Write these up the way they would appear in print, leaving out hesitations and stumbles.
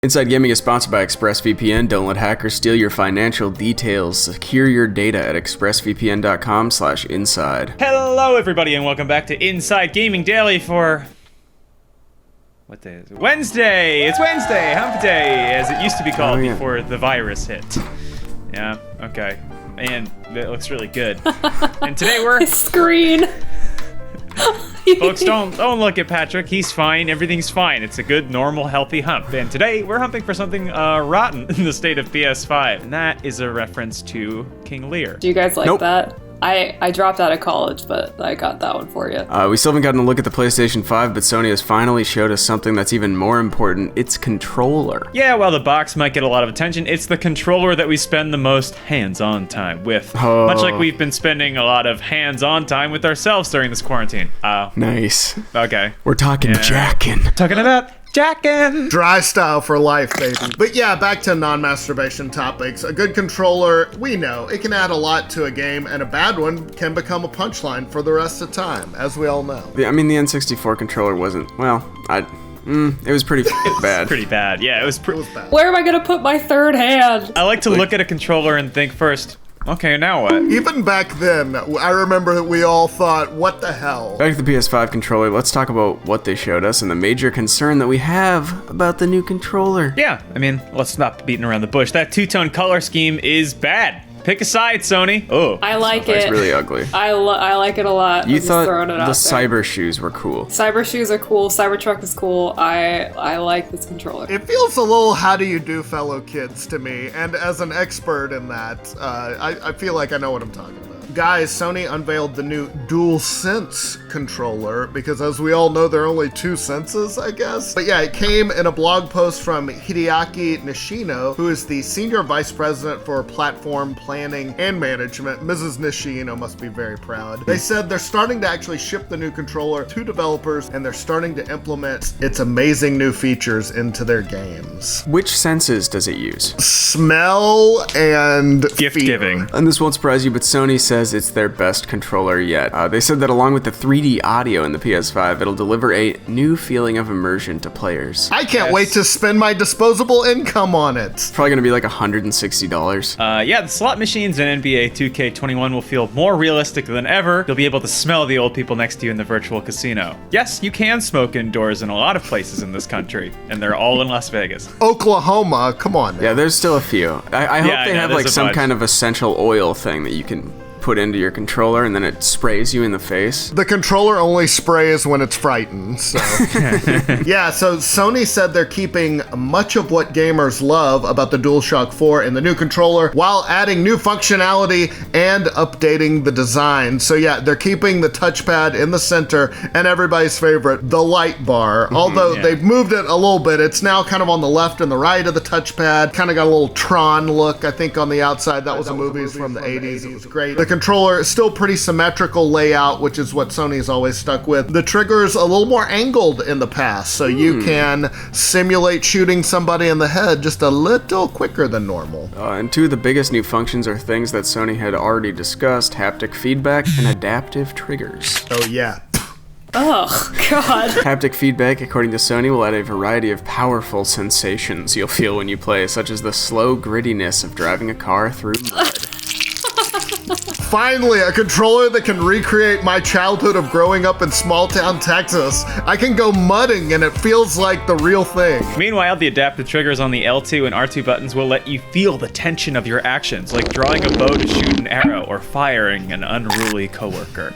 Inside Gaming is sponsored by ExpressVPN. Don't let hackers steal your financial details. Secure your data at expressvpn.com/inside. Hello, everybody, and welcome back to Inside Gaming Daily for... what day is it? Wednesday! It's Wednesday! Hump Day, as it used to be called before the virus hit. Yeah, okay. And it looks really good. And today we're... Screen! Folks, don't look at Patrick. He's fine. Everything's fine. It's a good, normal, healthy hump. And today, we're humping for something rotten in the state of PS5. And that is a reference to King Lear. Do you guys like that? I dropped out of college, but I got that one for you. We still haven't gotten a look at the PlayStation 5, but Sony has finally showed us something that's even more important. Its controller. Yeah, while the box might get a lot of attention, it's the controller that we spend the most hands-on time with. Oh. Much like we've been spending a lot of hands-on time with ourselves during this quarantine. Nice. Okay. We're talking jacking. Talking about jacking. Dry style for life, baby. But yeah, back to non-masturbation topics. A good controller, we know, it can add a lot to a game, and a bad one can become a punchline for the rest of time, as we all know. I mean, the N64 controller wasn't, well, it was pretty bad. Pretty bad. Yeah, it was bad. Where am I gonna put my third hand? I like to look at a controller and think first, okay, now what? Even back then, I remember that we all thought, what the hell? Back to the PS5 controller, let's talk about what they showed us and the major concern that we have about the new controller. Yeah, I mean, let's not be beating around the bush. That two-tone color scheme is bad. Pick a side, Sony. Oh. I like it. It's really ugly. I like it a lot. You I'm just thought throwing it the out Cyber shoes were cool. Cyber shoes are cool. Cybertruck is cool. I like this controller. It feels a little how do you do, fellow kids to me, and as an expert in that, I feel like I know what I'm talking about. Guys, Sony unveiled the new DualSense controller, because as we all know, there are only two senses, I guess. But yeah, it came in a blog post from Hideaki Nishino, who is the Senior Vice President for Platform Planning and Management. Mrs. Nishino must be very proud. They said they're starting to actually ship the new controller to developers, and they're starting to implement its amazing new features into their games. Which senses does it use? Smell and gift fear. giving. And this won't surprise you, but Sony says it's their best controller yet. They said that along with the 3D audio in the PS5, it'll deliver a new feeling of immersion to players. I can't wait to spend my disposable income on it. It's probably gonna be like $160. Yeah, the slot machines in NBA 2K21 will feel more realistic than ever. You'll be able to smell the old people next to you in the virtual casino. Yes, you can smoke indoors in a lot of places in this country, and they're all in Las Vegas. Oklahoma, come on now. Yeah, there's still a few. I hope they have like some bunch. kind of essential oil thing that you can put into your controller and then it sprays you in the face. The controller only sprays when it's frightened, so. Yeah, so Sony said they're keeping much of what gamers love about the DualShock 4 in the new controller while adding new functionality and updating the design. So yeah, they're keeping the touchpad in the center and everybody's favorite, the light bar. Although they've moved it a little bit, it's now kind of on the left and the right of the touchpad. Kind of got a little Tron look, I think, on the outside. That was a movie from the 80s. It was great. The controller is still pretty symmetrical layout, which is what Sony's always stuck with. The trigger's a little more angled in the past, so you can simulate shooting somebody in the head just a little quicker than normal. And two of the biggest new functions are things that Sony had already discussed: haptic feedback and adaptive triggers. Oh yeah. Oh, God. Haptic feedback, according to Sony, will add a variety of powerful sensations you'll feel when you play, such as the slow grittiness of driving a car through mud. Finally, a controller that can recreate my childhood of growing up in small town Texas. I can go mudding and it feels like the real thing. Meanwhile, the adaptive triggers on the L2 and R2 buttons will let you feel the tension of your actions, like drawing a bow to shoot an arrow or firing an unruly coworker.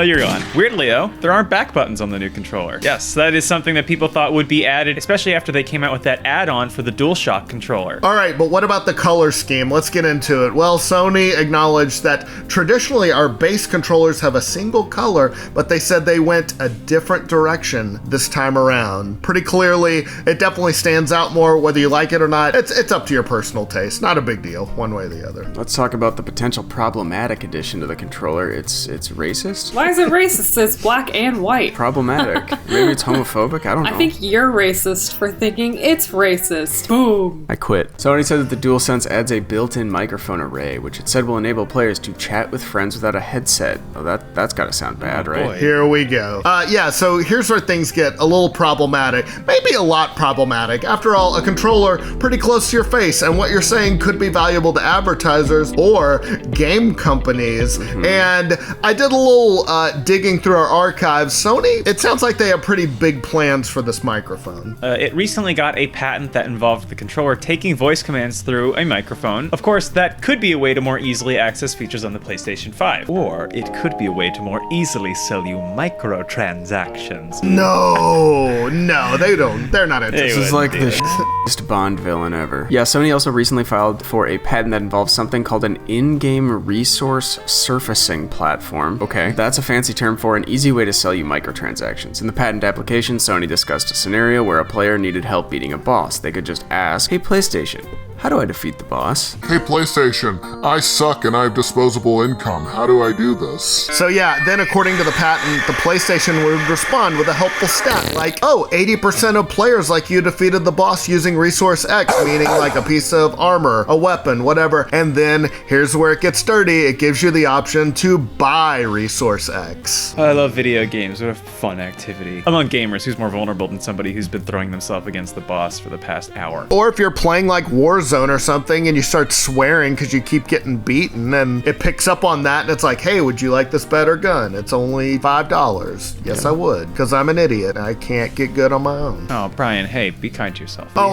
You're gone. Weirdly, though, there aren't back buttons on the new controller. Yes, that is something that people thought would be added, especially after they came out with that add-on for the DualShock controller. All right, but what about the color scheme? Let's get into it. Well, Sony acknowledged that traditionally our base controllers have a single color, but they said they went a different direction this time around. Pretty clearly, it definitely stands out more, whether you like it or not. It's up to your personal taste. Not a big deal, one way or the other. Let's talk about the potential problematic addition to the controller. It's racist. Why is it racist? It's black and white. Problematic. Maybe it's homophobic. I don't know. I think you're racist for thinking it's racist. Boom. I quit. Sony said that the DualSense adds a built-in microphone array, which it said will enable players to chat with friends without a headset. Oh, that's gotta sound bad, right? boy. Here we go. Yeah, so here's where things get a little problematic. Maybe a lot problematic. After all, a controller pretty close to your face, and what you're saying could be valuable to advertisers or game companies. And I did a little digging through our archives. Sony, it sounds like they have pretty big plans for this microphone. It recently got a patent that involved the controller taking voice commands through a microphone. Of course, that could be a way to more easily access features on the PlayStation 5. Or it could be a way to more easily sell you microtransactions. No, they don't. They're not interested. This is like the shittiest Bond villain ever. Yeah, Sony also recently filed for a patent that involves something called an in-game resource surfacing platform. Okay, that's a fancy term for an easy way to sell you microtransactions. In the patent application, Sony discussed a scenario where a player needed help beating a boss. They could just ask, "Hey PlayStation, how do I defeat the boss?" Hey PlayStation, I suck and I have disposable income. How do I do this? So yeah, then according to the patent, the PlayStation would respond with a helpful stat like, oh, 80% of players like you defeated the boss using Resource X, meaning like a piece of armor, a weapon, whatever. And then here's where it gets dirty. It gives you the option to buy Resource X. I love video games. What a fun activity. Among gamers, who's more vulnerable than somebody who's been throwing themselves against the boss for the past hour? Or if you're playing like Warzone or something and you start swearing because you keep getting beaten and it picks up on that and it's like, hey, would you like this better gun? It's only $5. Yes, I would, because I'm an idiot. I can't get good on my own. Oh, Brian, hey, be kind to yourself. Oh,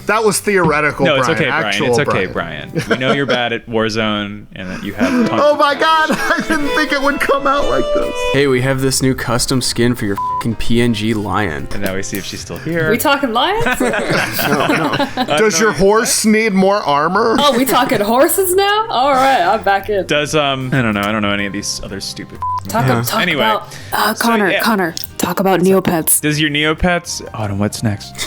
that was theoretical, No, Brian. it's okay, Brian. Actual It's okay, Brian. We know you're bad at Warzone and that you have tons Oh of my talent. god, I didn't think it would come out like this. Hey, we have this new custom skin for your fucking PNG lion. And now we see if she's still here. We talking lions? Does your horse need more armor? Oh, we talking horses now? All right, I'm back in. Does I don't know any of these other stupid. Talk Anyway, about so, yeah. Connor. Talk about Neopets. Does your Neopets? Autumn, what's next?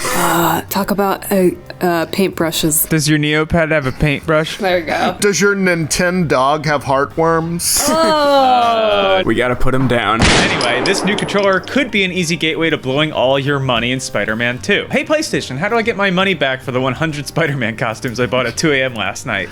Talk about paintbrushes. Does your Neopet have a paintbrush? There you go. Does your Nintendo dog have heartworms? Oh. We gotta put him down. Anyway, this new controller could be an easy gateway to blowing all your money in Spider-Man 2. Hey PlayStation, how do I get my money back for the 100 Spider-Man costumes I bought at 2 a.m. last night?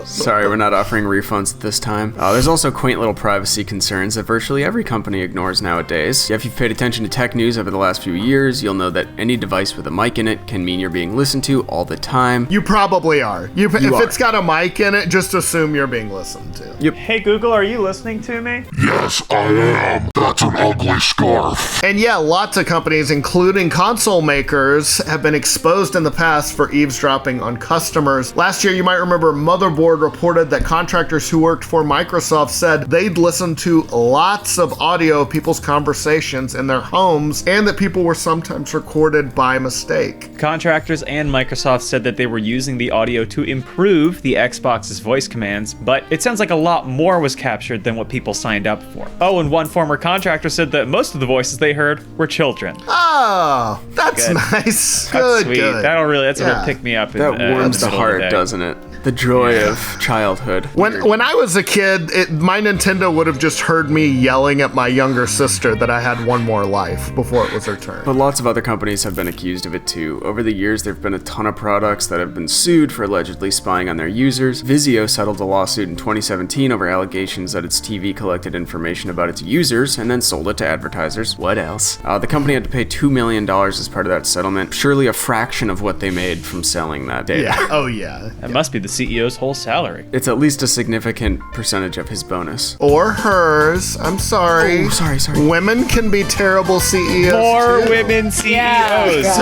Sorry, we're not offering refunds at this time. There's also quaint little privacy concerns that virtually every company ignores nowadays. If you've paid attention to tech news over the last few years, you'll know that any device with a mic in it can mean you're being listened to all the time. You probably are. If are. it's got a mic in it, just assume you're being listened to. Yep. Hey Google, are you listening to me? Yes, I am. That's an ugly scarf. And yeah, lots of companies, including console makers, have been exposed in the past for eavesdropping on customers. Last year, you might remember Motherboard reported that contractors who worked for Microsoft said they'd listen to lots of audio of people's conversations in their homes and that people were sometimes recorded by mistake. Contractors and Microsoft said that they were using the audio to improve the Xbox's voice commands, but it sounds like a lot more was captured than what people signed up for. Oh, and one former contractor said that most of the voices they heard were children. Oh, that's Good. Nice. That's Good, sweet. good. That's what'll pick me up. That warms the middle of heart, day. doesn't it? The joy of childhood. When I was a kid, my Nintendo would have just heard me yelling at my younger sister that I had one more life before it was her turn. But lots of other companies have been accused of it too. Over the years, there have been a ton of products that have been sued for allegedly spying on their users. Vizio settled a lawsuit in 2017 over allegations that its TV collected information about its users and then sold it to advertisers. What else? The company had to pay $2 million as part of that settlement. Surely a fraction of what they made from selling that data. Yeah. Oh, yeah. That must be the CEO's whole salary. It's at least a significant percentage of his bonus. Or hers. I'm sorry. Oh, sorry. Women can be terrible CEOs. More too. women CEOs. Yeah, guys,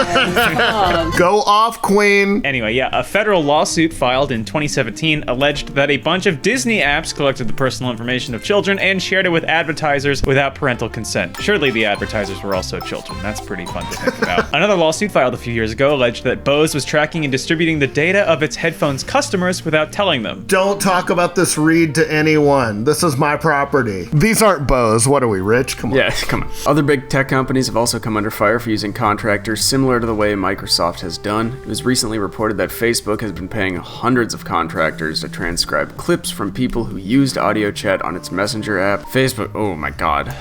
come on. Go off, queen. Anyway, yeah, a federal lawsuit filed in 2017 alleged that a bunch of Disney apps collected the personal information of children and shared it with advertisers without parental consent. Surely the advertisers were also children. That's pretty fun to think about. Another lawsuit filed a few years ago alleged that Bose was tracking and distributing the data of its headphones customers customers without telling them. Don't talk about this read to anyone. This is my property. These aren't bows. What are we, rich? Come on. Yeah, come on. Other big tech companies have also come under fire for using contractors similar to the way Microsoft has done. It was recently reported that Facebook has been paying hundreds of contractors to transcribe clips from people who used audio chat on its Messenger app. Facebook, oh my god.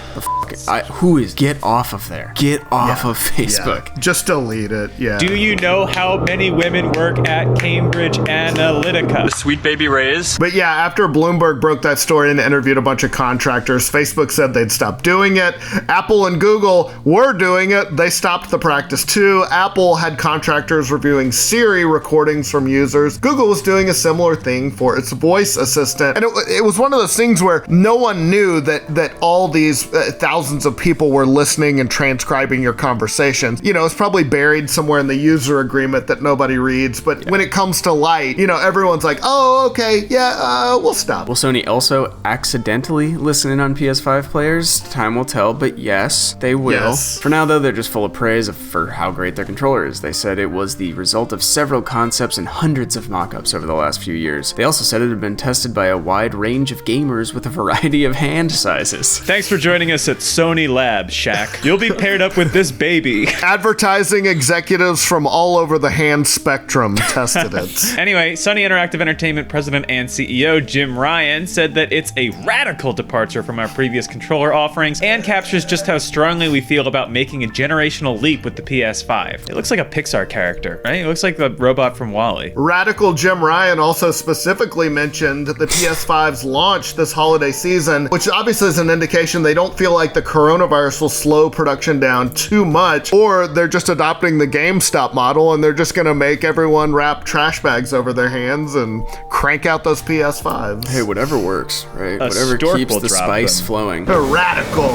Get off of there. Get off of Facebook. Yeah. Just delete it, yeah. Do you know how many women work at Cambridge Analytica? The sweet baby rays. But yeah, after Bloomberg broke that story and interviewed a bunch of contractors, Facebook said they'd stop doing it. Apple and Google were doing it. They stopped the practice too. Apple had contractors reviewing Siri recordings from users. Google was doing a similar thing for its voice assistant. And it was one of those things where no one knew that all these thousands of people were listening and transcribing your conversations. You know, it's probably buried somewhere in the user agreement that nobody reads. But when it comes to light, you know, everyone's like, oh, okay, yeah, we'll stop. Will Sony also accidentally listen in on PS5 players? Time will tell, but yes, they will. Yes. For now, though, they're just full of praise for how great their controller is. They said it was the result of several concepts and hundreds of mock-ups over the last few years. They also said it had been tested by a wide range of gamers with a variety of hand sizes. Thanks for joining us at Sony Labs, Shaq. You'll be paired up with this baby. Advertising executives from all over the hand spectrum tested it. Anyway, Sony Interactive Entertainment president and CEO Jim Ryan said that it's a radical departure from our previous controller offerings and captures just how strongly we feel about making a generational leap with the PS5. It looks like a Pixar character, right? It looks like the robot from WALL-E. Radical Jim Ryan also specifically mentioned the PS5's launch this holiday season, which obviously is an indication they don't feel like the coronavirus will slow production down too much, or they're just adopting the GameStop model and they're just gonna make everyone wrap trash bags over their hands and crank out those PS5s. Hey, whatever works, right? Whatever stork keeps will the drop spice them. flowing. Radical.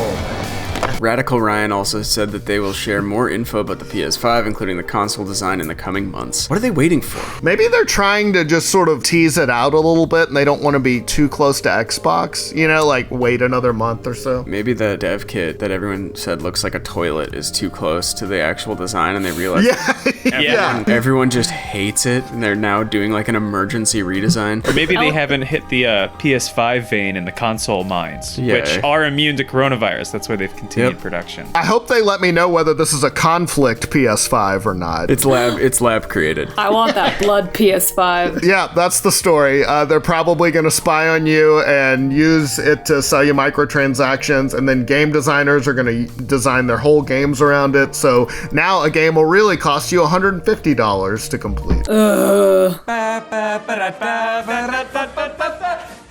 Radical Ryan also said that they will share more info about the PS5, including the console design, in the coming months. What are they waiting for? Maybe they're trying to just sort of tease it out a little bit and they don't want to be too close to Xbox, you know, like wait another month or so. Maybe the dev kit that everyone said looks like a toilet is too close to the actual design and they realize everyone just hates it and they're now doing like an emergency redesign. Or maybe they haven't hit the PS5 vein in the console minds, Yeah. which are immune to coronavirus. That's why they've continued production. I hope they let me know whether this is a conflict PS5 or not. It's lab created. I want that blood PS5. Yeah, that's the story. They're probably going to spy on you and use it to sell you microtransactions, and then game designers are going to design their whole games around it. So now a game will really cost you $150 to complete.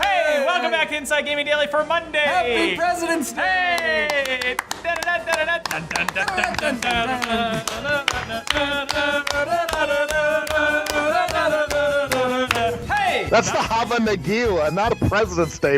Hey, welcome back to Inside Gaming Daily for Monday. Happy President's Day! Hey! That's the Hava Nagila, not a President's Day